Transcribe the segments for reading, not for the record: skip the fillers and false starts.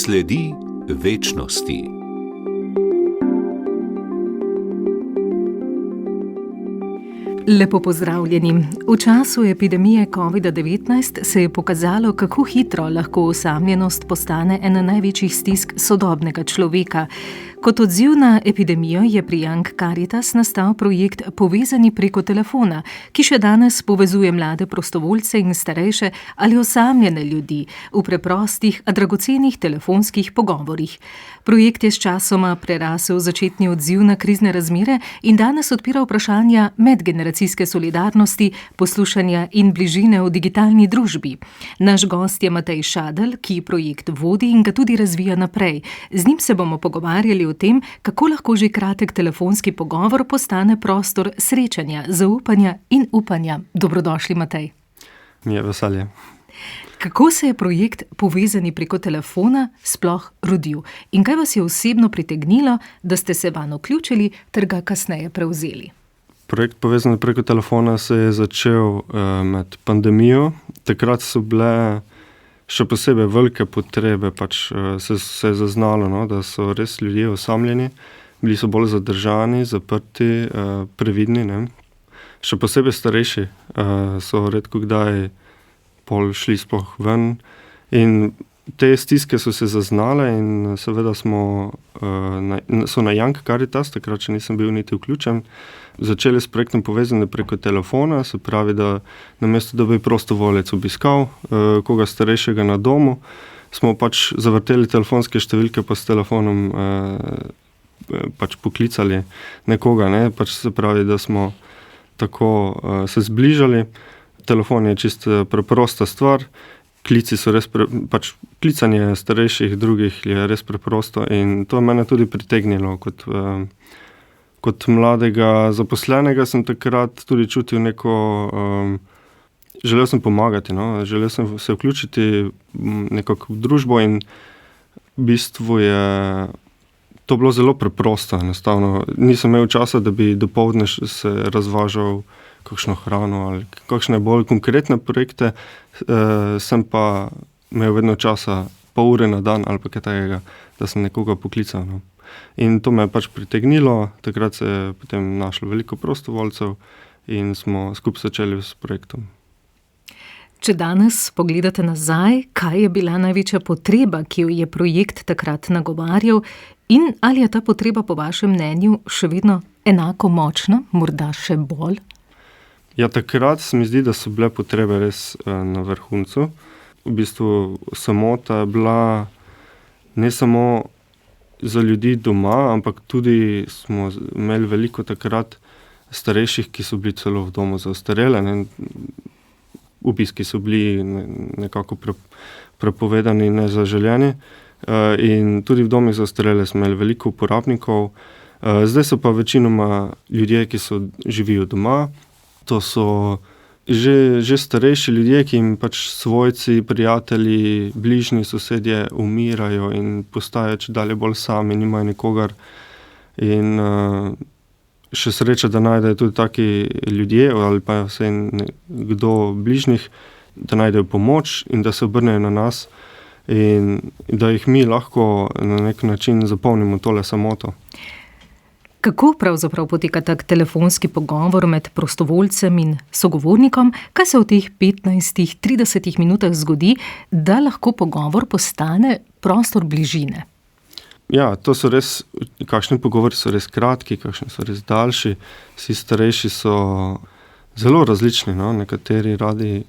Sledi večnosti. Lepo pozdravljeni. V času epidemije COVID-19 se je pokazalo, kako hitro lahko osamljenost postane ena največjih stisk sodobnega človeka. Kot odziv na epidemijo je pri Young Caritas nastal projekt Povezani preko telefona, ki še danes povezuje mlade prostovoljce in starejše ali osamljene ljudi v preprostih, a dragocenih telefonskih pogovorih. Projekt je sčasoma prerasel začetni odziv na krizne razmere in danes odpira vprašanja medgeneracijske solidarnosti, poslušanja in bližine v digitalni družbi. Naš gost je Matej Šadelj, ki projekt vodi in ga tudi razvija naprej. Z njim se bomo pogovarjali o tem, kako lahko že kratek telefonski pogovor postane prostor srečanja, zaupanja in upanja. Dobrodošli, Matej. Mi je veselje. Kako se je projekt Povezani preko telefona sploh rodil? In kaj vas je osebno pritegnilo, da ste se vanj vključili ter ga kasneje prevzeli? Projekt Povezani preko telefona se je začel med pandemijo. Takrat so bile še posebej velike potrebe, se je zaznalo, da so res ljudje osamljeni, bili so bolj zadržani, zaprti, previdni. Še posebej starejši so redko kdaj pol šli sploh ven. In te stiske so se zaznale in seveda so na Young Caritas, takrat še nisem bil niti vključen, začeli s projektom Povezani preko telefona, se pravi, da namesto da bi prostovoljec obiskal koga starejšega na domu, smo zavrteli telefonske številke pa s telefonom poklicali nekoga, se pravi, da smo tako se zbližali. Telefon je čisto preprosta stvar, klici so res klicanje starejših drugih je res preprosto in to je mene tudi pritegnilo. Kot mladega zaposlenega sem takrat tudi čutil želel sem pomagati, želel sem se vključiti nekako v družbo in v bistvu je to bilo zelo preprosto, enostavno. Nisem imel časa, da bi dopoldne se razvažal kakšno hrano ali kakšne bolj konkretne projekte, sem pa imel vedno časa, pol ure na dan ali pa kaj takega, da sem nekoga poklical. In to me je pritegnilo, takrat se je potem našlo veliko prostovoljcev in smo skupaj začeli s projektom. Če danes pogledate nazaj, kaj je bila največja potreba, ki jo je projekt takrat nagovarjal, in ali je ta potreba po vašem mnenju še vedno enako močna, morda še bolj? Ja, takrat se mi zdi, da so bile potrebe res na vrhuncu. V bistvu samota je bila ne samo za ljudi doma, ampak tudi smo imeli veliko takrat starejših, ki so bili celo v domu za ostarele. Obiski so bili nekako prepovedani, nezaželeni. In tudi v domih za ostarele smo imeli veliko uporabnikov. Zdaj so pa večinoma ljudje, ki živijo doma. To so že starejši ljudje, ki jim svojci, prijatelji, bližnji sosedje umirajo in postajajo čedalje bolj sami, nimajo nikogar. In še sreča, da najdejo tudi taki ljudje ali pa vsaj kdo bližnjih, da najdejo pomoč in da se obrnejo na nas in da jih mi lahko na nek način zapolnimo tole samoto. Kako pravzaprav poteka tak telefonski pogovor med prostovoljcem in sogovornikom? Kaj se v teh 15-30 minutah zgodi, da lahko pogovor postane prostor bližine? Ja, to so res, kakšni pogovori so res kratki, kakšni so res daljši. Vsi starejši so zelo različni, Nekateri radi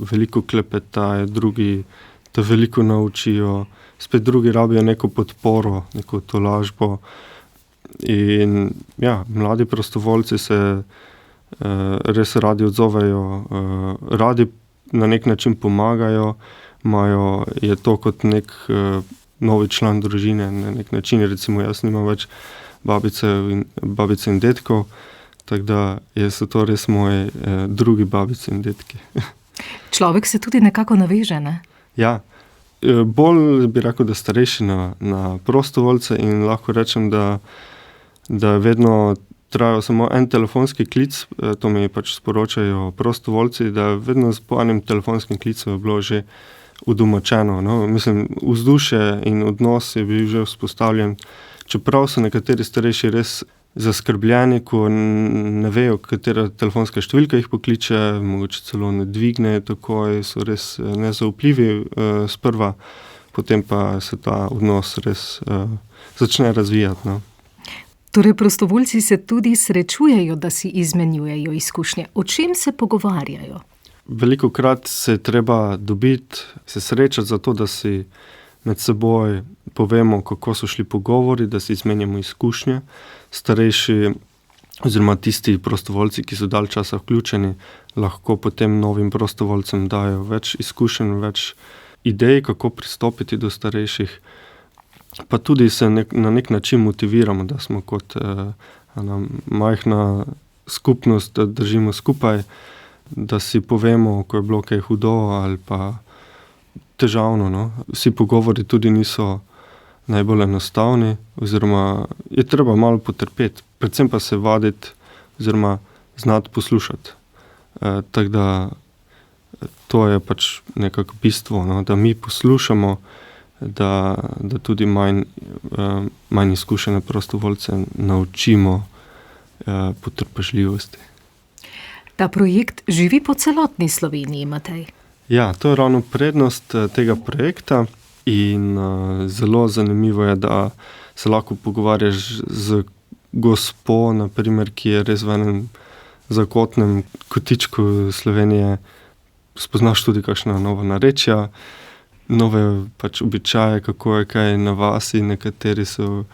veliko klepetajo, drugi da veliko naučijo, spet drugi rabijo neko podporo, neko tolažbo. In ja, mladi prostovoljci se res radi odzovejo, radi na nek način pomagajo, je to kot nek novi član družine, na nek način, recimo jaz nimam več babice in detkov, tako da so to res moji drugi babice in detki. Človek se tudi nekako naveže, ne? Ja, bolj bi rekel, da starejši na prostovoljce in lahko rečem, da vedno trajajo samo en telefonski klic, to mi sporočajo prostovoljci, da vedno po enem telefonskem klicu je bilo že udomačeno. No. Mislim, vzdušje in odnos je bil že vzpostavljen, čeprav so nekateri starejši res zaskrbljeni, ko ne vejo, katera telefonska številka jih pokliče, mogoče celo ne dvigne takoj, so res nezaupljivi sprva, potem pa se ta odnos res začne razvijati. No. Torej, prostovoljci se tudi srečujejo, da si izmenjujejo izkušnje. O čem se pogovarjajo? Velikokrat se je treba dobiti, se srečati zato, da si med seboj povemo, kako so šli pogovori, da si izmenjamo izkušnje. Starejši oziroma tisti prostovoljci, ki so dalj časa vključeni, lahko potem novim prostovoljcem dajo več izkušenj, več idej, kako pristopiti do starejših. Pa tudi se na nek način motiviramo, da smo kot ena majhna skupnost, da držimo skupaj, da si povemo, ko je bilo kaj hudo ali pa težavno. No. Vsi pogovori tudi niso najbolj enostavni, oziroma je treba malo potrpeti, predvsem pa se vaditi oziroma znati poslušati. Tako da to je pač nekako bistvo, no, da mi poslušamo, da tudi manj izkušene prostovoljce naučimo potrpežljivosti. Ta projekt živi po celotni Sloveniji, Matej. Ja, to je ravno prednost tega projekta in zelo zanimivo je, da se lahko pogovarjaš z gospo, na primer, ki je res v enem zakotnem kotičku Slovenije, spoznaš tudi kakšna nova narečja, nove pač običaje, kako je kaj na vasi, nekateri so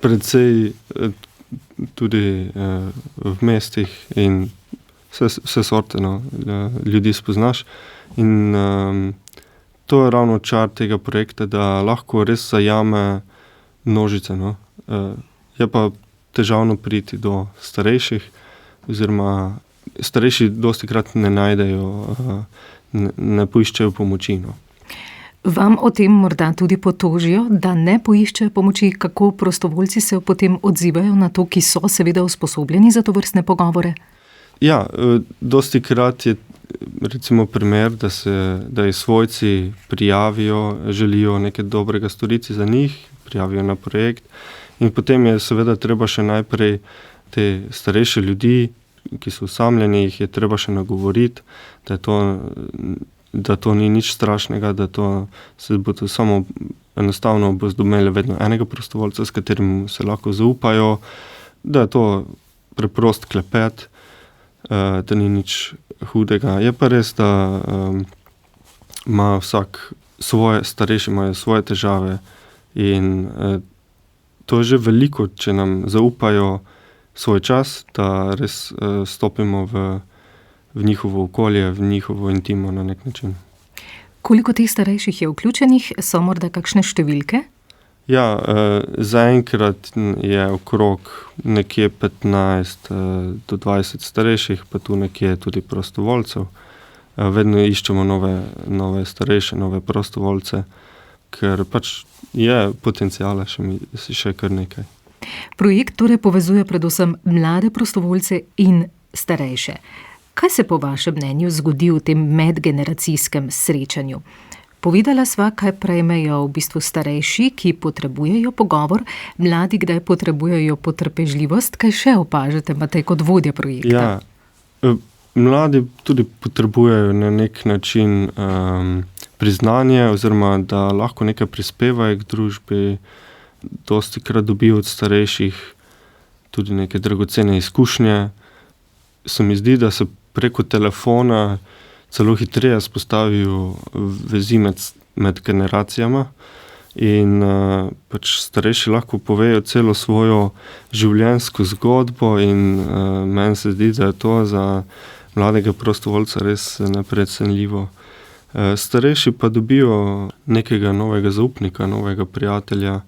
precej tudi v mestih in vse sorte, no, ljudi spoznaš. In to je ravno čar tega projekta, da lahko res zajame množice. No. Je pa težavno priti do starejših, oziroma starejši dostikrat ne najdejo, ne poiščejo pomoči. No. Vam o tem morda tudi potožijo, da ne poiščejo pomoči, kako prostovoljci se potem odzivajo na to, ki so seveda usposobljeni za tovrstne pogovore? Ja, dostikrat je recimo primer, da je svojci prijavijo, želijo nekaj dobrega storiti za njih, prijavijo na projekt in potem je seveda treba še najprej te starejše ljudi, ki so osamljeni, jih je treba še nagovoriti, da to ni nič strašnega, da se bodo samo enostavno bodo imeli vedno enega prostovoljca, s katerim se lahko zaupajo, da je to preprost klepet, da ni nič hudega. Je pa res, da ima starejši imajo svoje težave in to je že veliko, če nam zaupajo svoj čas, da res stopimo v njihovo okolje, v njihovo intimo na nek način. Koliko teh starejših je vključenih? So morda kakšne številke? Ja, zaenkrat je okrog nekje 15 do 20 starejših, pa tu nekje tudi prostovoljcev. Vedno iščemo nove starejše, nove prostovoljce, ker pač je potencijala še kar nekaj. Projekt torej povezuje predvsem mlade prostovoljce in starejše. Kaj se po vašem mnenju zgodi v tem medgeneracijskem srečanju? Povedala sva, kaj prejmejo v bistvu starejši, ki potrebujejo pogovor, mladi kdaj potrebujejo potrpežljivost. Kaj še opažate, Matej, kot vodja projekta? Ja, mladi tudi potrebujejo na nek način priznanje, oziroma da lahko nekaj prispevajo k družbi. Dostikrat dobijo od starejših tudi neke dragocene izkušnje. Se mi zdi, da se preko telefona celo hitreje vzpostavijo vezi med generacijama in pač starejši lahko povejo celo svojo življenjsko zgodbo in meni se zdi, da je to za mladega prostovoljca res neprecenljivo. Starejši pa dobijo nekega novega zaupnika, novega prijatelja,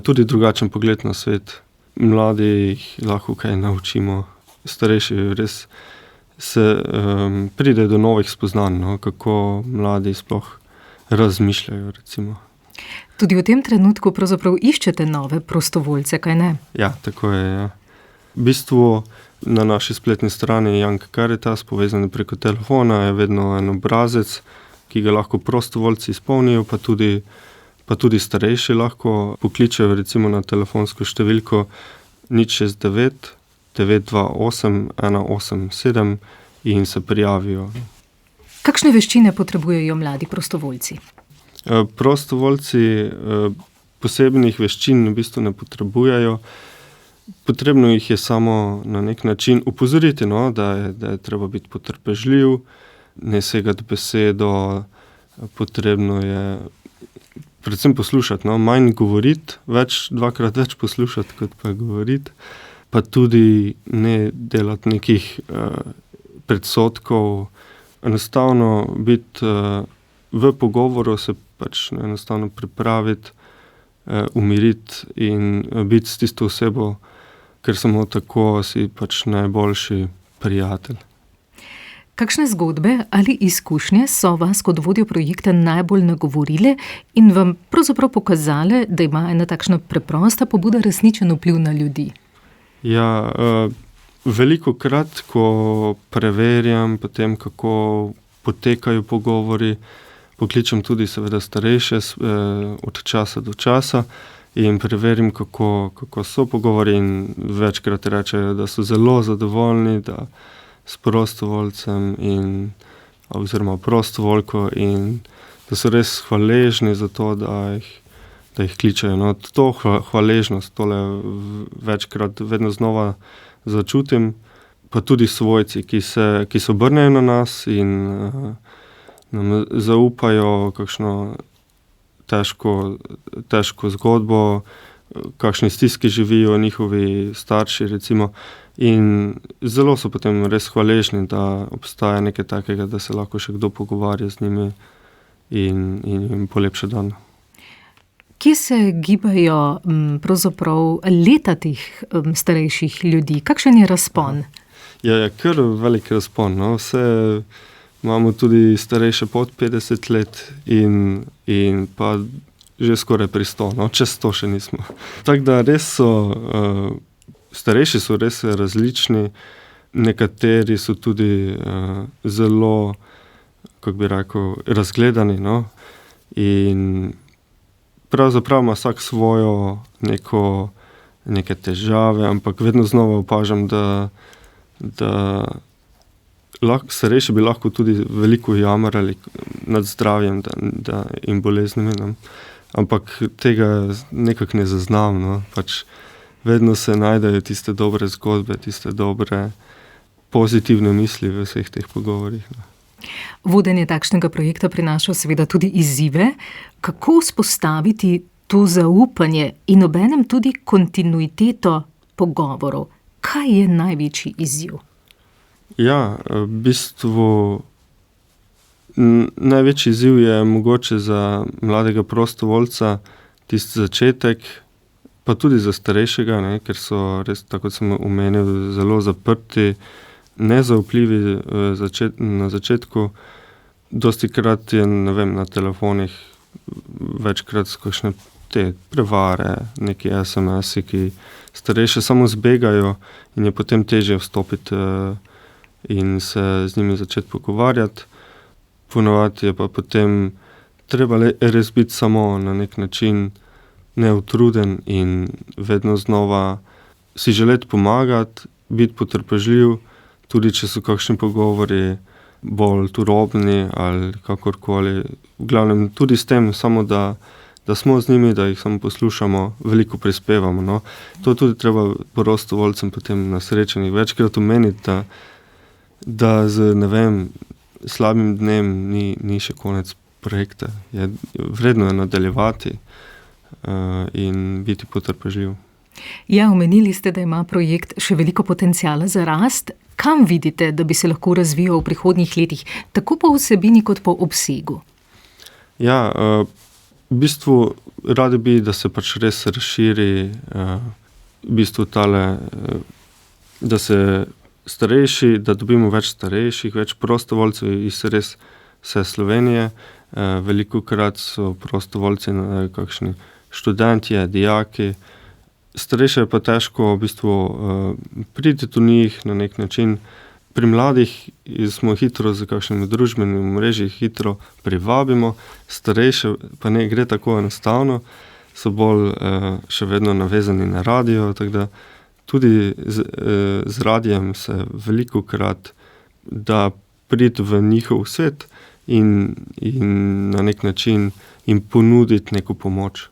tudi drugačen pogled na svet. Mladi jih lahko kaj naučimo, starejši res pride do novih spoznanj, no, kako mladi sploh razmišljajo, recimo. Tudi v tem trenutku pravzaprav iščete nove prostovoljce, kaj ne? Ja, tako je, ja. V bistvu na naši spletni strani Young Caritas, povezani preko telefona, je vedno en obrazec, ki ga lahko prostovoljci izpolnijo, pa tudi starejši lahko pokličejo recimo na telefonsko številko 069 928 187 in se prijavijo. Kakšne veščine potrebujejo mladi prostovoljci? Prostovoljci posebnih veščin v bistvu ne potrebujejo. Potrebno jih je samo na nek način opozoriti, no, da je treba biti potrpežljiv, ne segati besedo, potrebno je predvsem poslušati, no, manj govoriti, dvakrat več poslušati, kot pa govoriti, pa tudi ne delati nekih predsodkov, enostavno biti v pogovoru, se pač enostavno pripraviti, umiriti in biti s tisto osebo, ker samo tako si pač najboljši prijatelj. Kakšne zgodbe ali izkušnje so vas kot vodjo projekta najbolj nagovorile in vam pravzaprav pokazale, da ima ena takšna preprosta pobuda resničen vpliv na ljudi? Ja, velikokrat, ko preverjam potem, kako potekajo pogovori, pokličem tudi seveda starejše od časa do časa in preverim, kako so pogovori, in večkrat rečejo, da so zelo zadovoljni, da s prostovoljcem oziroma prostovoljko in da so res hvaležni za to, da jih kličejo. No, to hvaležnost, tole večkrat vedno znova začutim, pa tudi svojci, ki se obrnejo na nas in nam zaupajo kakšno težko zgodbo, kakšne stiske živijo njihovi starši recimo, in zelo so potem res hvaležni, da obstaja nekaj takega, da se lahko še kdo pogovarja z njimi in jim polepša dan. Kje se gibajo pravzaprav leta teh starejših ljudi? Kakšen je razpon? Ja, kar velik razpon, no. Imamo tudi starejše pod 50 let in pa že skoraj pri 100, no, čez 100 še nismo. Tako da res starejši so res različni, nekateri so tudi zelo, kako bi rekel, razgledani, no, in pravzaprav ima vsak svojo neke težave, ampak vedno znova opažam, da starejši bi lahko tudi veliko jamarali nad zdravjem in boleznimi, no. Ampak tega nekako ne zaznam, no. Pač vedno se najdejo tiste dobre zgodbe, tiste dobre pozitivne misli v vseh teh pogovorih, no. Vodenje takšnega projekta prinaša seveda tudi izzive. Kako vzpostaviti to zaupanje in obenem tudi kontinuiteto pogovorov? Kaj je največji izziv? Ja, v bistvu največji izziv je mogoče za mladega prostovoljca tisti začetek, pa tudi za starejšega, ne, ker so res, tako kot sem omenil, zelo zaprti, nezaupljivi na začetku. Dostikrat je, ne vem, na telefonih večkrat kakšne te prevare, neki SMS-i, ki starejše samo zbegajo in je potem težje vstopiti in se z njimi začeti pogovarjati. Ponavadi je pa potem treba res biti samo na nek način neutruden in vedno znova si želeti pomagati, biti potrpežljiv, tudi če so kakšni pogovori bolj turobni ali kakorkoli. V glavnem tudi s tem, samo da smo z njimi, da jih samo poslušamo, veliko prispevamo, no. To tudi treba prostovoljcem potem na srečanjih večkrat omeniti, da z, ne vem, slabim dnem ni še konec projekta. Vredno je nadaljevati in biti potrpežljiv. Ja, omenili ste, da ima projekt še veliko potenciala za rast. Kam vidite, da bi se lahko razvijal v prihodnjih letih, tako po vsebini kot po obsegu? Ja, v bistvu radi bi, da se pač res razširi v bistvu da se starejši, da dobimo več starejših, več prostovoljcev iz res vse Slovenije. Velikokrat so prostovoljci kakšni študentje, dijaki. Starejše je pa težko v bistvu priti do njih na nek način, pri mladih smo hitro z kakšnimi družbenimi mreži, hitro privabimo, starejše pa ne gre tako enostavno, so bolj še vedno navezani na radio, tako da tudi z radijem se velikokrat da priti v njihov svet in na nek način jim ponuditi neko pomoč.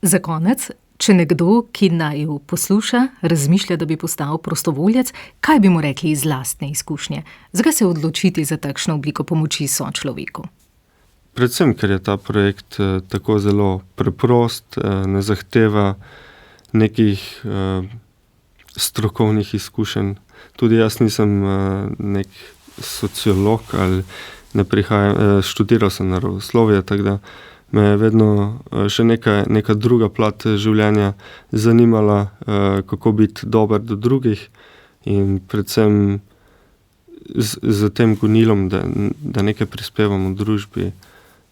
Za konec, če nekdo, ki naju posluša, razmišlja, da bi postal prostovoljec, kaj bi mu rekli iz lastne izkušnje? Zakaj se odločiti za takšno obliko pomoči sočloveku? Predvsem, ker je ta projekt tako zelo preprost, ne zahteva nekih strokovnih izkušenj. Tudi jaz nisem nek sociolog ali ne prihajam, študiral sem naravoslovje, tako da me je vedno še neka druga plat življenja zanimala, kako biti dober do drugih in predvsem z tem gonilom, da nekaj prispevam v družbi,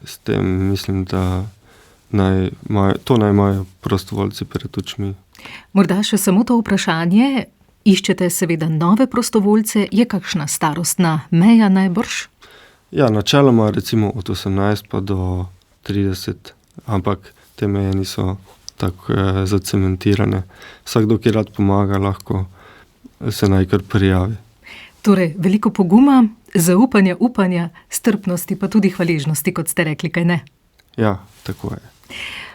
s tem mislim, da naj imajo prostovoljci pred očmi. Morda še samo to vprašanje, iščete seveda nove prostovoljce, je kakšna starostna meja najbrž? Ja, načeloma recimo od 18 pa do 30, ampak te meje niso tako zacementirane. Vsakdo, ki rad pomaga, lahko se naj kar prijavi. Torej, veliko poguma, zaupanja, upanja, strpnosti, pa tudi hvaležnosti, kot ste rekli, kaj ne? Ja, tako je.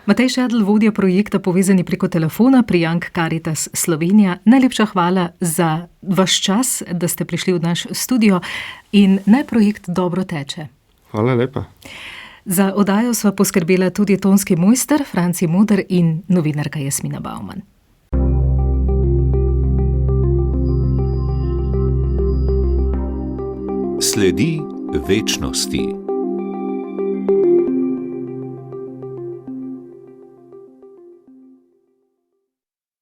Matej Šedl, vodja projekta Povezani preko telefona pri Young Caritas Slovenija. Najlepša hvala za vaš čas, da ste prišli v naš studio in naj projekt dobro teče. Hvala lepa. Za oddajo sva poskrbela tudi tonski mojster Franci Moder in novinarka Jasmina Bauman. Sledi večnosti.